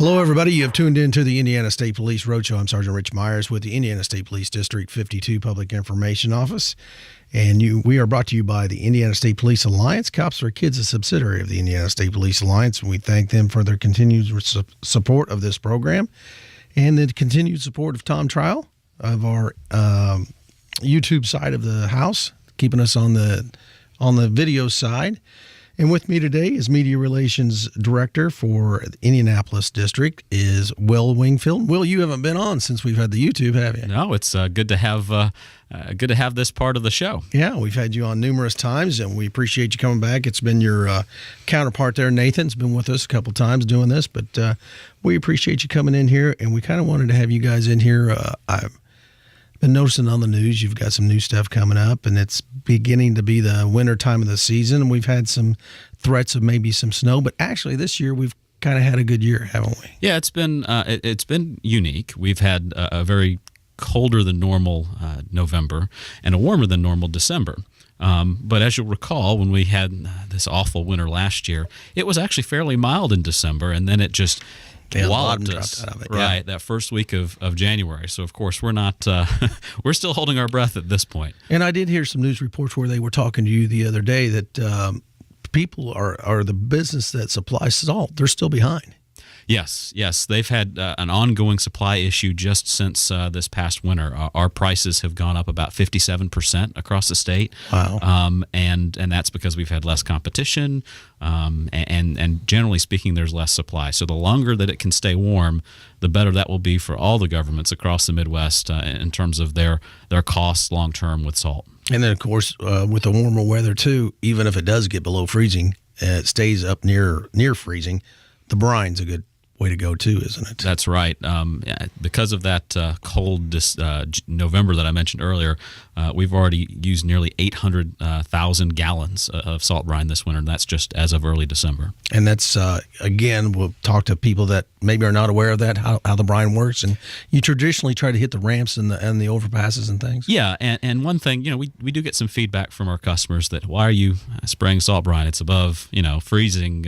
Hello, everybody. You have tuned into the Indiana State Police Roadshow. I'm Sergeant Rich Myers with the Indiana State Police District 52 Public Information Office. And we are brought to you by the Indiana State Police Alliance. Cops for Kids, a subsidiary of the Indiana State Police Alliance. And we thank them for their continued support of this program and the continued support of Tom Trial of our YouTube side of the house, keeping us on the video side. And with me today is Media Relations Director for the Indianapolis District is Will Wingfield. Will, you haven't been on since we've had the YouTube, have you? No, it's good to have this part of the show. Yeah, we've had you on numerous times, and we appreciate you coming back. It's been your counterpart there, Nathan's been with us a couple times doing this, but we appreciate you coming in here, and we kind of wanted to have you guys in here. I've been noticing on the news you've got some new stuff coming up, and it's beginning to be the winter time of the season. We've had some threats of maybe some snow, but actually this year we've kind of had a good year, haven't we? Yeah, it's been unique. We've had a very colder than normal November and a warmer than normal December. But as you'll recall, when we had this awful winter last year, it was actually fairly mild in December, and then it just walloped us right that first week of January. So of course we're not we're still holding our breath at this point. And I did hear some news reports where they were talking to you the other day that people are the business that supplies salt, they're still behind. Yes. They've had an ongoing supply issue just since this past winter. Our prices have gone up about 57% across the state. Wow. And that's because we've had less competition, and generally speaking, there's less supply. So the longer that it can stay warm, the better that will be for all the governments across the Midwest in terms of their costs long term with salt. And then, of course, with the warmer weather too, even if it does get below freezing, it stays up near freezing. The brine's a good way to go too, isn't it? That's right. Because of that cold November that I mentioned earlier, we've already used nearly 800,000 gallons of salt brine this winter, and that's just as of early December. And that's, again, we'll talk to people that maybe are not aware of that, how the brine works. And you traditionally try to hit the ramps and the overpasses and things. Yeah, and one thing, we do get some feedback from our customers that, why are you spraying salt brine? It's above, freezing.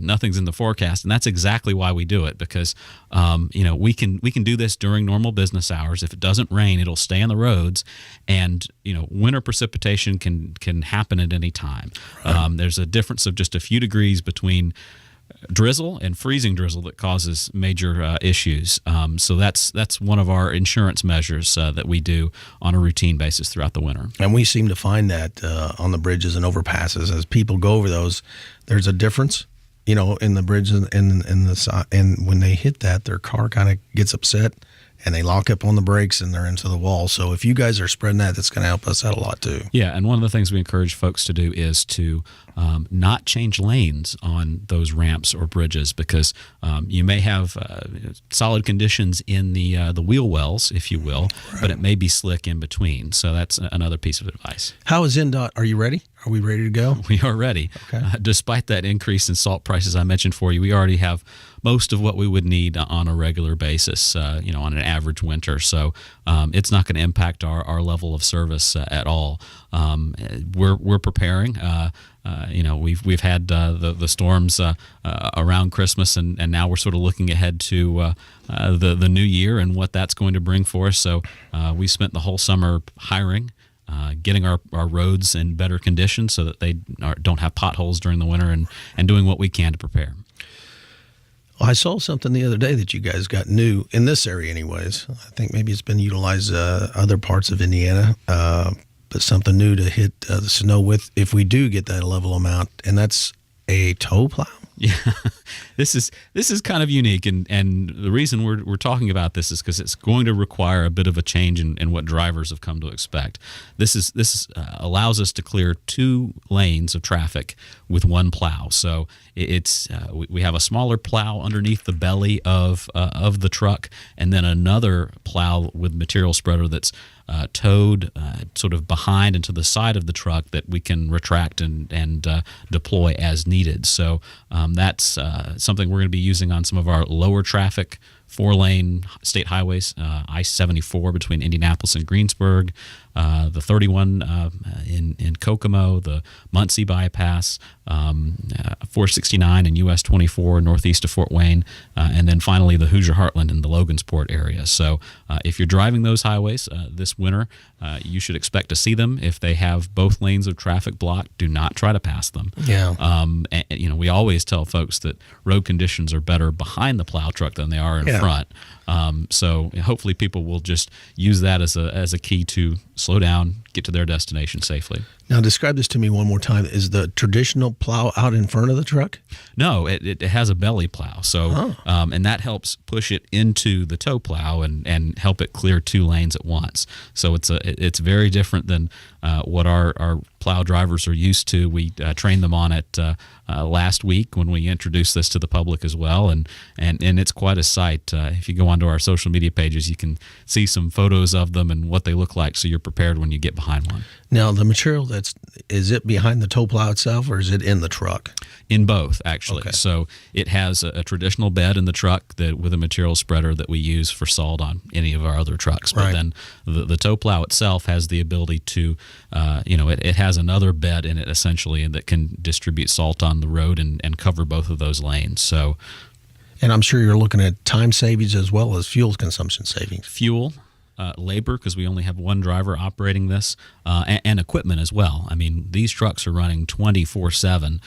Nothing's in the forecast. And that's exactly why we do it, because we can do this during normal business hours. If it doesn't rain, it'll stay on the roads, and winter precipitation can happen at any time. Right. There's a difference of just a few degrees between drizzle and freezing drizzle that causes major issues. So that's one of our insurance measures that we do on a routine basis throughout the winter. And we seem to find that on the bridges and overpasses, as people go over those, there's a difference. In the bridge and when they hit that, their car kind of gets upset and they lock up on the brakes and they're into the wall. So if you guys are spreading that, that's going to help us out a lot too. Yeah, and one of the things we encourage folks to do is to not change lanes on those ramps or bridges, because you may have solid conditions in the wheel wells, if you will, right, but it may be slick in between. So that's another piece of advice. How is NDOT? Are you ready? Are we ready to go? We are ready. Okay. Despite that increase in salt prices I mentioned for you, we already have most of what we would need on a regular basis, on an average winter. So it's not going to impact our level of service at all. We're preparing. We've had the storms around Christmas, and now we're sort of looking ahead to the new year and what that's going to bring for us. So we spent the whole summer hiring, getting our roads in better condition so that they don't have potholes during the winter, and doing what we can to prepare. Well, I saw something the other day that you guys got new in this area anyways. I think maybe it's been utilized other parts of Indiana, but something new to hit the snow with if we do get that level amount, and that's a tow plow. Yeah, this is kind of unique, and the reason we're talking about this is because it's going to require a bit of a change in what drivers have come to expect. This allows us to clear 2 lanes of traffic with 1 plow. So we have a smaller plow underneath the belly of the truck, and then another plow with material spreader that's towed sort of behind and to the side of the truck that we can retract and deploy as needed. So that's something we're going to be using on some of our lower traffic 4-lane state highways, I-74 between Indianapolis and Greensburg, the 31 in Kokomo, the Muncie bypass, 469 and US 24 northeast of Fort Wayne, and then finally the Hoosier Heartland in the Logansport area. So if you're driving those highways this winter, you should expect to see them. If they have both lanes of traffic blocked, do not try to pass them. Yeah. And, we always tell folks that road conditions are better behind the plow truck than they are in front. So hopefully people will just use that as a key to slow down, get to their destination safely. Now, describe this to me one more time. Is the traditional plow out in front of the truck? No, it has a belly plow. So, and that helps push it into the tow plow and help it clear 2 lanes at once. So it's very different than what our plow drivers are used to. We trained them on it last week when we introduced this to the public as well, and it's quite a sight. If you go onto our social media pages, you can see some photos of them and what they look like, so you're prepared when you get behind one. Now, the material is it behind the tow plow itself, or is it in the truck? In both, actually. Okay. So it has a traditional bed in the truck with a material spreader that we use for salt on any of our other trucks. But then the tow plow itself has the ability to, it has another bed in it essentially that can distribute salt on the road and cover both of those lanes. So, and I'm sure you're looking at time savings as well as fuel consumption savings. Fuel. Labor, because we only have one driver operating this, and equipment as well. I mean, these trucks are running 24/7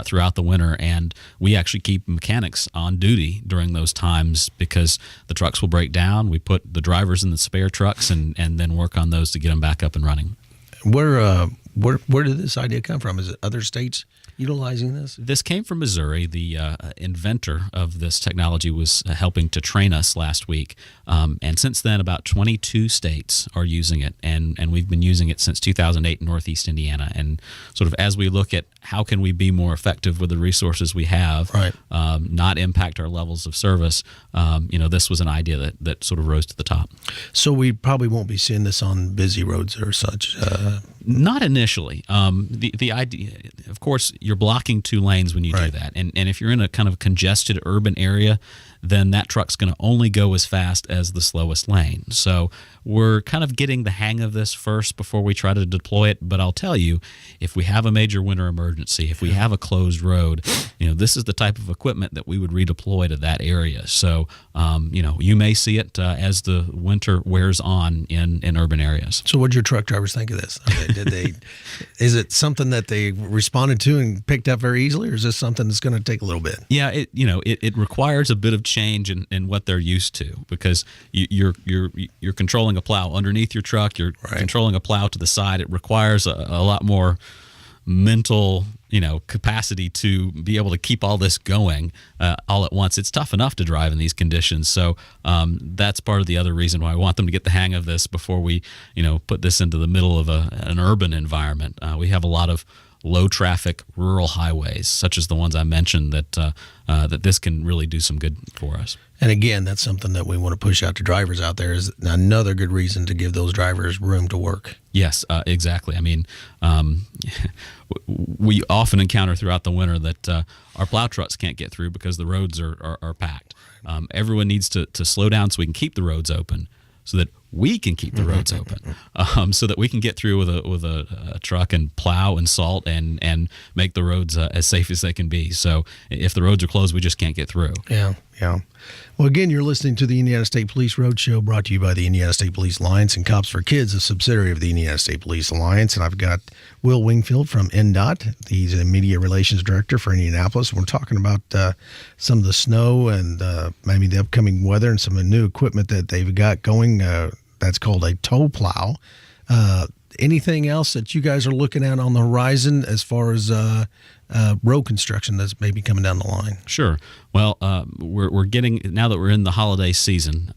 throughout the winter, and we actually keep mechanics on duty during those times because the trucks will break down. We put the drivers in the spare trucks and then work on those to get them back up and running. Where did this idea come from? Is it other states utilizing this? This came from Missouri. The inventor of this technology was helping to train us last week. And since then, about 22 states are using it. And we've been using it since 2008 in Northeast Indiana. And sort of as we look at how can we be more effective with the resources we have, not impact our levels of service, this was an idea that sort of rose to the top. So we probably won't be seeing this on busy roads or such? Not initially. The idea, of course, you're blocking 2 lanes when you do that. And if you're in a kind of congested urban area, then that truck's going to only go as fast as the slowest lane. So we're kind of getting the hang of this first before we try to deploy it. But I'll tell you, if we have a major winter emergency, if we have a closed road, this is the type of equipment that we would redeploy to that area. So, you may see it as the winter wears on in urban areas. So what did your truck drivers think of this? Is it something that they responded to and picked up very easily, or is this something that's going to take a little bit? Yeah, it requires a bit of change in what they're used to, because you're controlling a plow underneath your truck, you're controlling a plow to the side. It requires a lot more mental capacity to be able to keep all this going all at once. It's tough enough to drive in these conditions. So that's part of the other reason why I want them to get the hang of this before we put this into the middle of an urban environment. We have a lot of low traffic rural highways, such as the ones I mentioned, that this can really do some good for us. And again, that's something that we want to push out to drivers out there, is another good reason to give those drivers room to work. Yes, exactly. I mean, we often encounter throughout the winter that our plow trucks can't get through because the roads are packed. Everyone needs to slow down so we can keep the roads open, so that we can keep the roads open, so that we can get through with a truck and plow and salt and make the roads as safe as they can be. So if the roads are closed, we just can't get through. Yeah. Well, again, you're listening to the Indiana State Police Roadshow, brought to you by the Indiana State Police Alliance and Cops for Kids, a subsidiary of the Indiana State Police Alliance. And I've got Will Wingfield from NDOT. He's a Media Relations Director for Indianapolis. We're talking about some of the snow and maybe the upcoming weather and some of the new equipment that they've got going. That's called a tow plow. Anything else that you guys are looking at on the horizon as far as road construction that's maybe coming down the line? Sure. Well, we're getting, now that we're in the holiday season,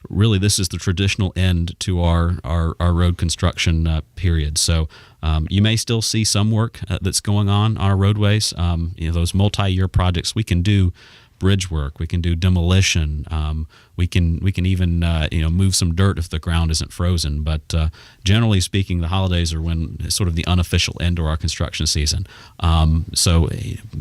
really this is the traditional end to our road construction period. So you may still see some work that's going on our roadways. Those multi-year projects, we can do bridge work, we can do demolition, we can even move some dirt if the ground isn't frozen. But generally speaking, the holidays are when sort of the unofficial end to our construction season. So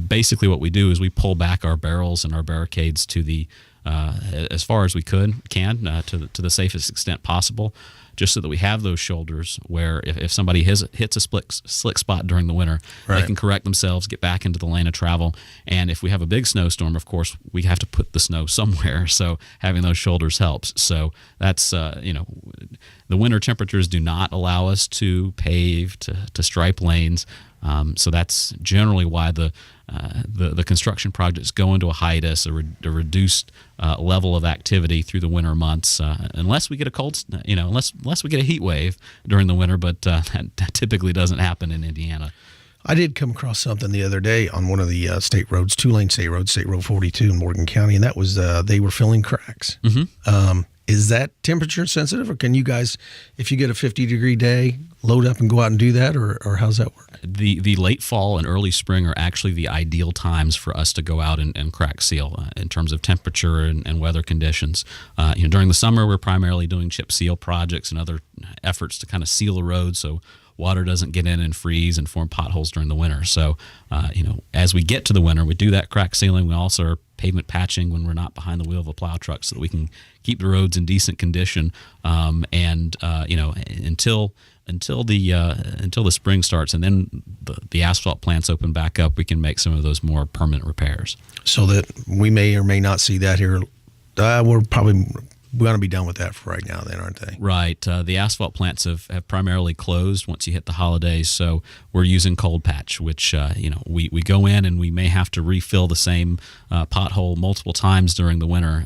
basically what we do is we pull back our barrels and our barricades to the as far as we can to the safest extent possible, just so that we have those shoulders where if somebody hits a slick spot during the winter, right, they can correct themselves, get back into the lane of travel. And if we have a big snowstorm, of course, we have to put the snow somewhere. So having those shoulders helps. So that's, the winter temperatures do not allow us to pave, to stripe lanes. So that's generally why the construction projects go into a hiatus, a reduced level of activity through the winter months, unless we get a unless we get a heat wave during the winter. But that typically doesn't happen in Indiana. I did come across something the other day on one of the state roads, 2-lane state road, State Road 42 in Morgan County, and that was they were filling cracks. Mm-hmm. Is that temperature sensitive, or can you guys, if you get a 50-degree day, load up and go out and do that, or how's that work? The late fall and early spring are actually the ideal times for us to go out and crack seal in terms of temperature and weather conditions. During the summer, we're primarily doing chip seal projects and other efforts to kind of seal the road so water doesn't get in and freeze and form potholes during the winter. So, as we get to the winter, we do that crack sealing. We also are pavement patching when we're not behind the wheel of a plow truck so that we can keep the roads in decent condition. Until the spring starts, and then the asphalt plants open back up, we can make some of those more permanent repairs. So that we may or may not see that here. We're probably going to be done with that for right now then, aren't they? Right. The asphalt plants have primarily closed once you hit the holidays, so we're using cold patch, which we go in and we may have to refill the same pothole multiple times during the winter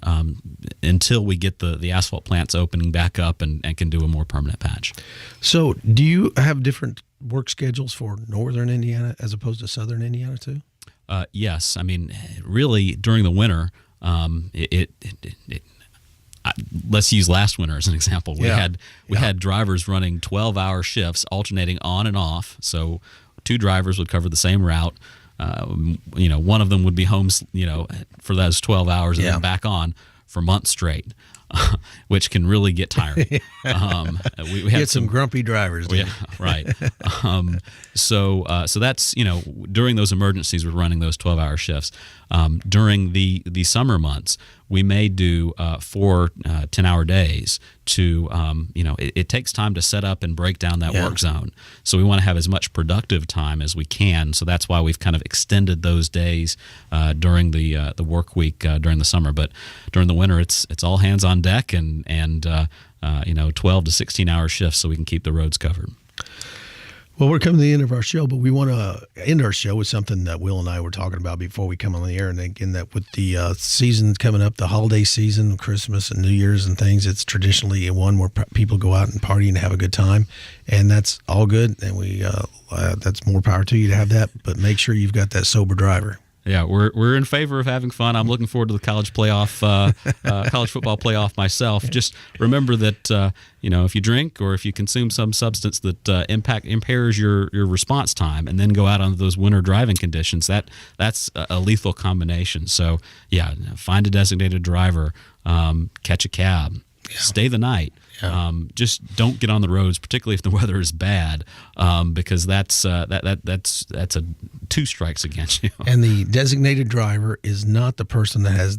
until we get the asphalt plants opening back up and can do a more permanent patch. So do you have different work schedules for northern Indiana as opposed to southern Indiana too? Yes. I mean, really, during the winter, let's use last winter as an example. We had drivers running 12-hour shifts, alternating on and off. So 2 drivers would cover the same route. One of them would be home, for those 12 hours and then back on for months straight, which can really get tiring. We had some grumpy drivers. Right. So that's, during those emergencies, we're running those 12-hour shifts. During the summer months, we may do 4 10-hour days to, it takes time to set up and break down that work zone. So we want to have as much productive time as we can. So that's why we've kind of extended those days during the work week during the summer. But during the winter, it's all hands on deck and 12 to 16-hour shifts so we can keep the roads covered. Well, we're coming to the end of our show, but we want to end our show with something that Will and I were talking about before we come on the air. And again, that with the season coming up, the holiday season, Christmas and New Year's and things, it's traditionally one where people go out and party and have a good time. And that's all good. And that's more power to you to have that. But make sure you've got that sober driver. Yeah, we're in favor of having fun. I'm looking forward to the college playoff, college football playoff myself. Just remember that if you drink or if you consume some substance that impairs your response time, and then go out on those winter driving conditions, that's a lethal combination. So find a designated driver, catch a cab, stay the night. Just don't get on the roads, particularly if the weather is bad, because that's 2 strikes against you. And the designated driver is not the person that has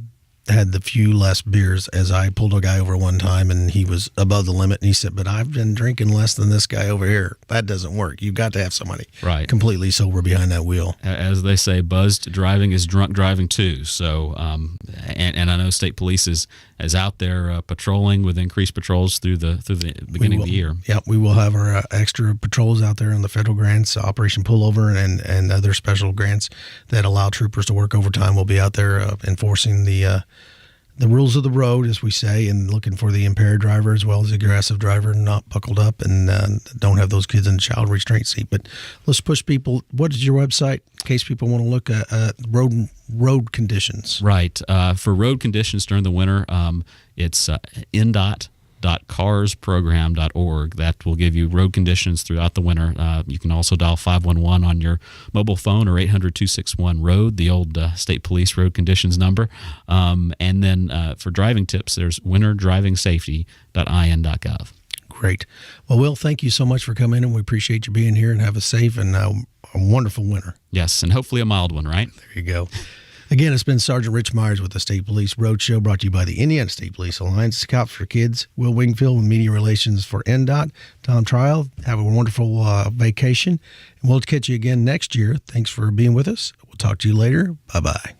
had the few less beers. As I pulled a guy over one time and he was above the limit, and he said, "But I've been drinking less than this guy over here." That doesn't work. You've got to have somebody completely sober behind that wheel. As they say, buzzed driving is drunk driving too. So, and I know state police is out there patrolling with increased patrols through the beginning of the year. Yeah, we will have our extra patrols out there on the federal grants, Operation Pullover, and other special grants that allow troopers to work overtime. We'll be out there enforcing the rules of the road, as we say, and looking for the impaired driver as well as the aggressive driver, not buckled up and don't have those kids in the child restraint seat. But let's push people. What is your website in case people want to look at road conditions? Right. For road conditions during the winter, it's ndot.carsprogram.org. That will give you road conditions throughout the winter. You can also dial 511 on your mobile phone or 800-261-ROAD, the old state police road conditions number. And then for driving tips, there's winterdrivingsafety.in.gov. Great. Well, Will, thank you so much for coming in. We appreciate you being here, and have a safe and a wonderful winter. Yes, and hopefully a mild one, right? There you go. Again, it's been Sergeant Rich Myers with the State Police Roadshow, brought to you by the Indiana State Police Alliance, Cops for Kids, Will Wingfield with Media Relations for NDOT, Tom Trial. Have a wonderful vacation, and we'll catch you again next year. Thanks for being with us. We'll talk to you later. Bye-bye.